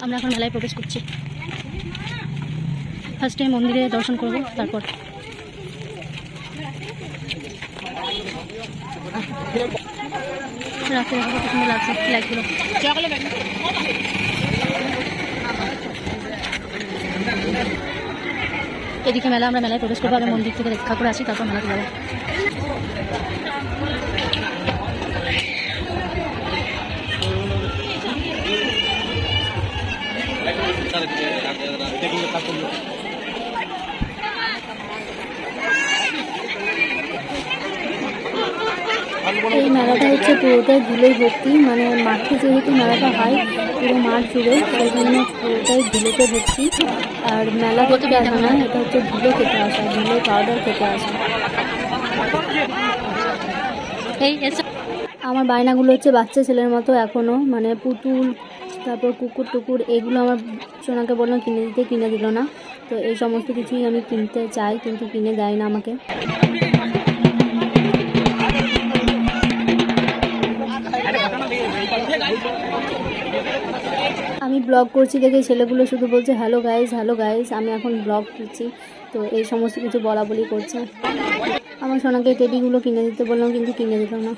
আমরা এখন মেলায় প্রবেশ করছি। ফার্স্টে মন্দিরে দর্শন করব, তারপর রাতে কত সুন্দর লাগছে লাইটগুলো। এদিকে মেলা, আমরা মেলায় প্রবেশ করবো, আগে মন্দির থেকে দেখা করে আসি, তারপর মেলাতে যাবো। এই মেলাটা হচ্ছে পুরোটাই ধুলোয় ভর্তি, মানে মাঠে যেহেতু মেলাটা হয় পুরো মাঠ জুড়ে, সেই জন্য পুরোটাই ধুলোতে ভর্তি। আর মেলা দেখতে আসা না, এটা হচ্ছে ধুলো খেতে আসা, ধুলো পাউডার খেতে আসা। আমার বায়নাগুলো হচ্ছে বাচ্চা ছেলের মতো এখনও, মানে পুতুল, তারপর কুকুর টুকুর, এগুলো আমার সোনাকে বললাম কিনে দিতে, কিনে দিল না। তো এই সমস্ত কিছুই আমি কিনতে চাই, কিন্তু কিনে দেয় না আমাকে। আমি ব্লগ করছি দেখে ছেলেগুলো শুধু বলছে হ্যালো গাইজ, হ্যালো গাইজ, আমি এখন ব্লগ করছি, তো এই সমস্ত কিছু বলা বলি করছে। আমার সোনাকে টেডিগুলো কিনে দিতে বললাম, কিন্তু কিনে দিল না।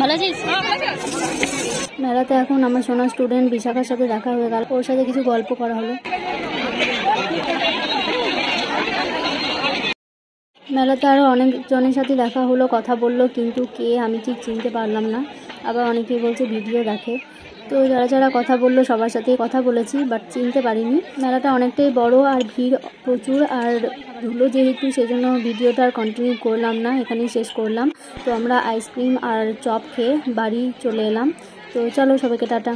ভালো আছিস? মেলাতে এখন আমার সোনার স্টুডেন্ট বিশাখার সাথে দেখা হয়ে গেল, ওর সাথে কিছু গল্প করা হলো। মেলাতে আরও অনেকজনের সাথে দেখা হলো, কথা বললো, কিন্তু কে আমি ঠিক চিনতে পারলাম না। আবার অনেকেই বলছে ভিডিও দেখে, তো যারা যারা কথা বললো সবার সাথেই কথা বলেছি, বাট চিনতে পারিনি। মেলাটা অনেকটাই বড় আর ভিড় প্রচুর, আর ধুলো যেহেতু সেজন্য ভিডিওটা আর কন্টিনিউ করলাম না, এখানেই শেষ করলাম। তো আমরা আইসক্রিম আর চপ খেয়ে বাড়ি চলে এলাম। তো চলো সবাইকে টাটা।